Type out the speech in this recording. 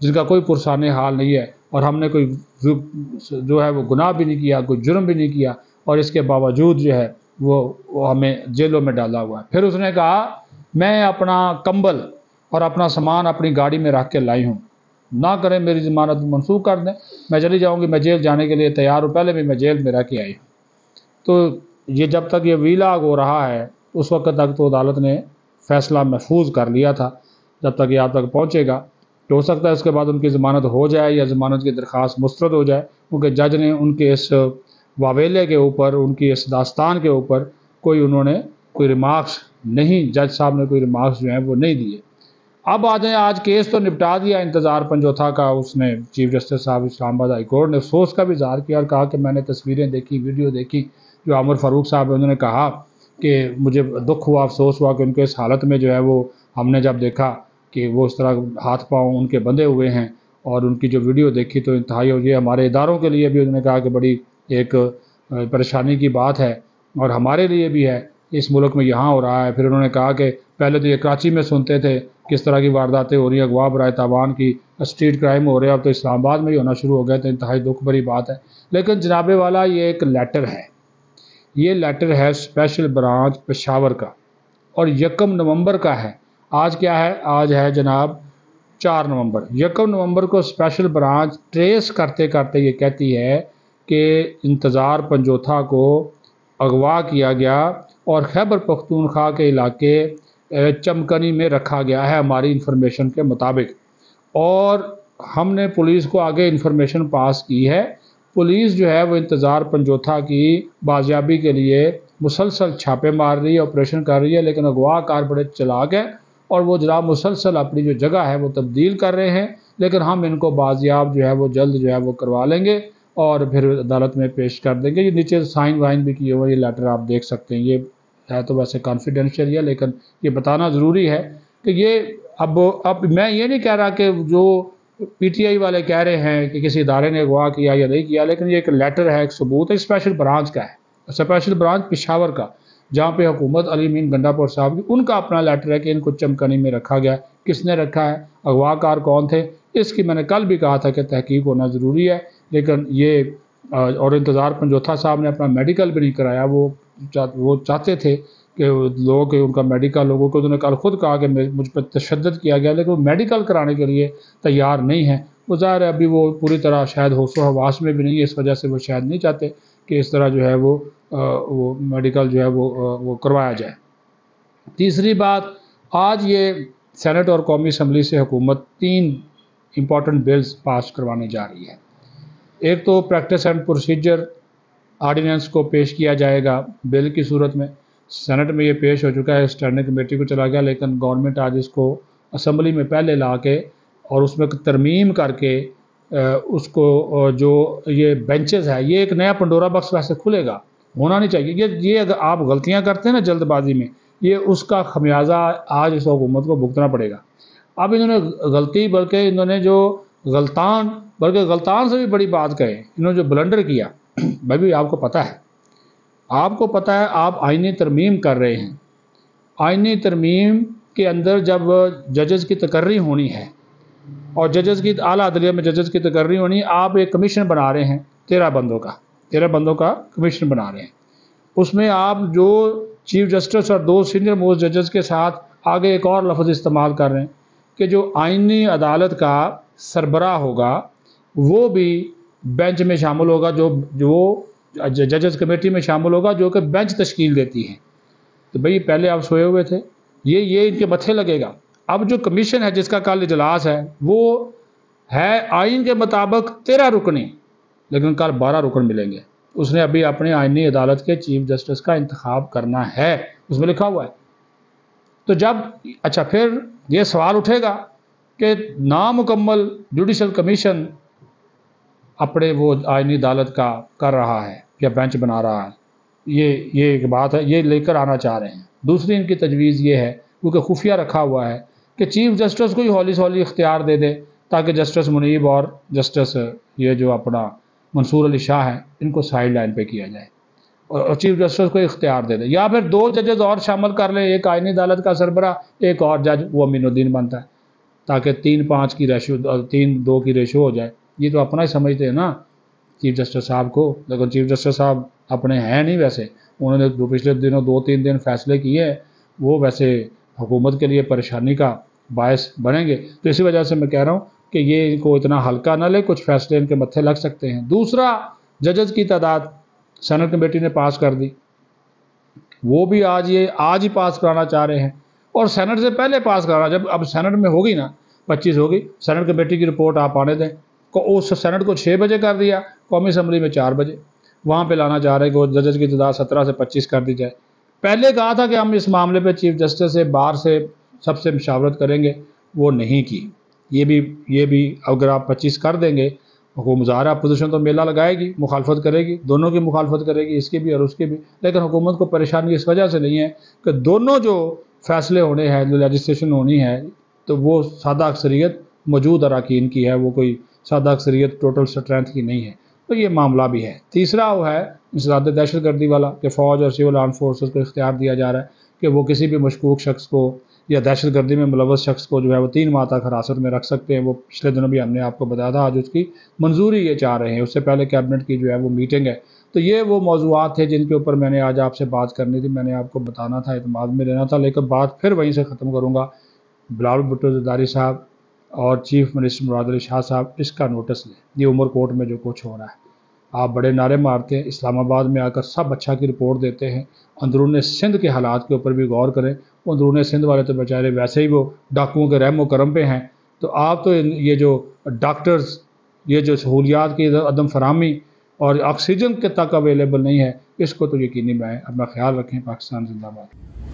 جن کا کوئی پرسان حال نہیں ہے، اور ہم نے کوئی جو ہے وہ گناہ بھی نہیں کیا، کوئی جرم بھی نہیں کیا، اور اس کے باوجود جو ہے وہ ہمیں جیلوں میں ڈالا ہوا ہے۔ پھر اس نے کہا میں اپنا کمبل اور اپنا سامان اپنی گاڑی میں رکھ کے لائی ہوں، نہ کریں میری ضمانت منسوخ کر دیں، میں چلی جاؤں گی، میں جیل جانے کے لیے تیار ہوں، پہلے بھی میں جیل میں رہ کے آئی ہوں۔ تو یہ جب تک یہ ویلاگ ہو رہا ہے اس وقت تک تو عدالت نے فیصلہ محفوظ کر لیا تھا، جب تک یہ آپ تک پہنچے گا تو ہو سکتا ہے اس کے بعد ان کی ضمانت ہو جائے یا ضمانت کی درخواست مسترد ہو جائے، کیونکہ جج نے ان کے اس واویلے کے اوپر، ان کی اس داستان کے اوپر انہوں نے کوئی ریمارکس نہیں، جج صاحب نے کوئی ریمارکس جو ہیں وہ نہیں دیے۔ اب آ جائیں، آج کیس تو نپٹا دیا انتظار پنجوتھا کا، اس نے چیف جسٹس صاحب اسلام آباد ہائی کورٹ نے افسوس کا بھی اظہار کیا اور کہا کہ میں نے تصویریں دیکھی، ویڈیو دیکھی جو عامر فاروق صاحب انہوں نے کہا کہ مجھے دکھ ہوا، افسوس ہوا کہ ان کے اس حالت میں جو ہے وہ ہم نے جب دیکھا کہ وہ اس طرح ہاتھ پاؤں ان کے بندھے ہوئے ہیں، اور ان کی جو ویڈیو دیکھی تو انتہائی، اور یہ ہمارے اداروں کے لیے بھی انہوں نے کہا کہ بڑی ایک پریشانی کی بات ہے، اور ہمارے لیے بھی ہے، اس ملک میں یہاں ہو رہا ہے۔ پھر انہوں نے کہا کہ پہلے تو یہ کراچی میں سنتے تھے کس طرح کی وارداتیں ہو رہی ہیں، اغوا برائے تاوان کی اسٹریٹ کرائم ہو رہے ہیں، اب تو اسلام آباد میں ہی ہونا شروع ہو گئے، تو انتہائی دکھ بھری بات ہے۔ لیکن جناب والا یہ ایک لیٹر ہے، یہ لیٹر ہے اسپیشل برانچ پشاور کا، اور 1 نومبر کا ہے۔ آج کیا ہے؟ آج ہے جناب 4 نومبر۔ 1 نومبر کو اسپیشل برانچ ٹریس کرتے کرتے یہ کہتی ہے کہ انتظار پنجوتھا کو اغوا کیا گیا اور خیبر پختونخوا کے علاقے چمکنی میں رکھا گیا ہے ہماری انفارمیشن کے مطابق، اور ہم نے پولیس کو آگے انفارمیشن پاس کی ہے۔ پولیس جو ہے وہ انتظار پنجوتھا کی بازیابی کے لیے مسلسل چھاپے مار رہی ہے، آپریشن کر رہی ہے، لیکن اغوا کار بڑے چلاک ہیں اور وہ جناب مسلسل اپنی جو جگہ ہے وہ تبدیل کر رہے ہیں، لیکن ہم ان کو بازیاب جو ہے وہ جلد جو ہے وہ کروا لیں گے اور پھر عدالت میں پیش کر دیں گے۔ یہ نیچے سائن وائن بھی کیے ہوئے یہ لیٹر آپ دیکھ سکتے ہیں، یہ ہے تو ویسے کانفیڈینشیل ہے، لیکن یہ بتانا ضروری ہے کہ یہ اب میں یہ نہیں کہہ رہا کہ جو پی ٹی آئی والے کہہ رہے ہیں کہ کسی ادارے نے اغوا کیا یا نہیں کیا، لیکن یہ ایک لیٹر ہے، ایک ثبوت ہے، اسپیشل برانچ کا ہے، اسپیشل برانچ پشاور کا، جہاں پہ حکومت علی مین گنڈا پور صاحب کی، ان کا اپنا لیٹر ہے کہ ان کو چمکنی میں رکھا گیا۔ کس نے رکھا ہے، اغوا کار کون تھے، اس کی میں نے کل بھی کہا تھا کہ تحقیق ہونا ضروری ہے، لیکن یہ اور انتظار پنجوتھا صاحب نے اپنا میڈیکل بھی نہیں کرایا، وہ چاہتے تھے کہ لوگ ان کا میڈیکل، لوگوں کو انہوں نے کل خود کہا کہ مجھ پر تشدد کیا گیا، لیکن وہ میڈیکل کرانے کے لیے تیار نہیں ہیں۔ وہ ظاہر ہے ابھی وہ پوری طرح شاید ہوش و حواس میں بھی نہیں ہے، اس وجہ سے وہ شاید نہیں چاہتے کہ اس طرح جو ہے وہ میڈیکل جو ہے وہ کروایا جائے۔ تیسری بات، آج یہ سینٹ اور قومی اسمبلی سے حکومت 3 امپورٹنٹ بلز پاس کروانے جا رہی ہے۔ ایک تو پریکٹس اینڈ پروسیجر آرڈیننس کو پیش کیا جائے گا بل کی صورت میں، سینٹ میں یہ پیش ہو چکا ہے، اسٹینڈنگ کمیٹی کو چلا گیا، لیکن گورنمنٹ آج اس کو اسمبلی میں پہلے لا کے اور اس میں ترمیم کر کے اس کو جو یہ بینچز ہے، یہ ایک نیا پنڈورا باکس ویسے کھلے گا، ہونا نہیں چاہیے۔ یہ اگر آپ غلطیاں کرتے ہیں نا جلد بازی میں، یہ اس کا خمیازہ آج اس حکومت کو بھگتنا پڑے گا۔ اب انہوں نے غلطی، بلکہ انہوں نے جو غلطان سے بھی بڑی بات کہے، انہوں نے جو بلنڈر کیا، بھائی آپ کو پتہ ہے، آپ آئینی ترمیم کر رہے ہیں، آئینی ترمیم کے اندر جب ججز کی تقرری ہونی ہے اور ججز کی اعلیٰ عدلیہ میں ججز کی تقرری ہونی ہے، آپ ایک کمیشن بنا رہے ہیں 13 بندوں کا کمیشن بنا رہے ہیں، اس میں آپ جو چیف جسٹس اور 2 سینئر موسٹ ججز کے ساتھ آگے ایک اور لفظ استعمال کر رہے ہیں کہ جو آئینی عدالت کا سربراہ ہوگا وہ بھی بینچ میں شامل ہوگا، جو ججز کمیٹی میں شامل ہوگا، جو کہ بینچ تشکیل دیتی ہے۔ تو بھئی پہلے آپ سوئے ہوئے تھے، یہ ان کے متھے لگے گا۔ اب جو کمیشن ہے جس کا کل اجلاس ہے، وہ ہے آئین کے مطابق 13 رکنی، لیکن کل 12 رکن ملیں گے۔ اس نے ابھی اپنے آئینی عدالت کے چیف جسٹس کا انتخاب کرنا ہے، اس میں لکھا ہوا ہے۔ تو جب اچھا پھر یہ سوال اٹھے گا کہ نامکمل جوڈیشل کمیشن اپنے وہ آئینی عدالت کا کر رہا ہے یا بینچ بنا رہا ہے، یہ ایک بات ہے، یہ لے کر آنا چاہ رہے ہیں۔ دوسری ان کی تجویز یہ ہے، کیونکہ خفیہ رکھا ہوا ہے، کہ چیف جسٹس کو ہی ہولی سولی اختیار دے دے تاکہ جسٹس منیب اور جسٹس یہ جو اپنا منصور علی شاہ ہیں ان کو سائیڈ لائن پہ کیا جائے اور چیف جسٹس کو اختیار دے دے، یا پھر 2 ججز اور شامل کر لیں، ایک آئینی عدالت کا سربراہ، ایک اور جج وہ امین الدین بنتا ہے۔ تاکہ 3-5 کی ریشو 3-2 کی ریشو ہو جائے. یہ تو اپنا ہی سمجھتے ہیں نا چیف جسٹس صاحب کو، لیکن چیف جسٹس صاحب اپنے ہیں نہیں. ویسے انہوں نے پچھلے دنوں 2-3 دن فیصلے کیے ہیں وہ ویسے حکومت کے لیے پریشانی کا باعث بنیں گے. تو اسی وجہ سے میں کہہ رہا ہوں کہ یہ ان کو اتنا ہلکا نہ لے، کچھ فیصلے ان کے متھے لگ سکتے ہیں. دوسرا، ججز کی تعداد سینٹ کمیٹی نے پاس کر دی، وہ بھی آج ہی پاس کرانا چاہ رہے ہیں، اور سینٹ سے پہلے پاس کرانا. جب اب سینٹ میں ہوگی نا 25 ہوگی، سینٹ کمیٹی کی رپورٹ آپ آنے دیں. اس سینٹ کو 6 بجے کر دیا، قومی اسمبلی میں 4 بجے. وہاں پہ لانا چاہ رہے ہیں کہ وہ ججز کی تعداد 17 سے 25 کر دی جائے. پہلے کہا تھا کہ ہم اس معاملے پہ چیف جسٹس سے بار سے سب سے مشاورت کریں گے، وہ نہیں کی. یہ بھی اگر آپ 25 کر دیں گے، حکومت ظاہر اپوزیشن تو میلہ لگائے گی، مخالفت کرے گی، دونوں کی مخالفت کرے گی، اس کی بھی اور اس کی بھی. لیکن حکومت کو پریشانی اس وجہ سے نہیں ہے کہ دونوں جو فیصلے ہونے ہیں، جو لیجسلیشن ہونی ہے، تو وہ سادہ اکثریت موجود اراکین کی ہے، وہ کوئی سادہ اکثریت ٹوٹل اسٹرینتھ کی نہیں ہے. تو یہ معاملہ بھی ہے. تیسرا وہ ہے انسداد دہشت گردی والا، کہ فوج اور سول آرم فورسز کو اختیار دیا جا رہا ہے کہ وہ کسی بھی مشکوک شخص کو یا دہشت گردی میں ملوث شخص کو جو ہے وہ 3 ماہ تک حراست میں رکھ سکتے ہیں. وہ پچھلے دنوں بھی ہم نے آپ کو بتایا تھا، آج اس کی منظوری یہ چاہ رہے ہیں. اس سے پہلے کیبنٹ کی جو ہے وہ میٹنگ ہے. تو یہ وہ موضوعات تھے جن کے اوپر میں نے آج آپ سے بات کرنی تھی، میں نے آپ کو بتانا تھا، اعتماد میں لینا تھا. لیکن بات پھر وہیں سے ختم کروں گا. بلاول بھٹو زرداری صاحب اور چیف منسٹر مراد علی شاہ صاحب، اس کا نوٹس لیں. یہ عمر کوٹ میں جو کچھ ہو رہا ہے، آپ بڑے نعرے مارتے ہیں، اسلام آباد میں آ کر سب اچھا کی رپورٹ دیتے ہیں. اندرون سندھ کے حالات کے اوپر بھی غور کریں. اندرون سندھ والے تو بیچارے ویسے ہی وہ ڈاکوؤں کے رحم و کرم پہ ہیں. تو آپ تو یہ جو ڈاکٹرز، یہ جو سہولیات کی عدم فراہمی اور آکسیجن کے تک اویلیبل نہیں ہے، اس کو تو یقینی بنائیں. اپنا خیال رکھیں. پاکستان زندہ باد.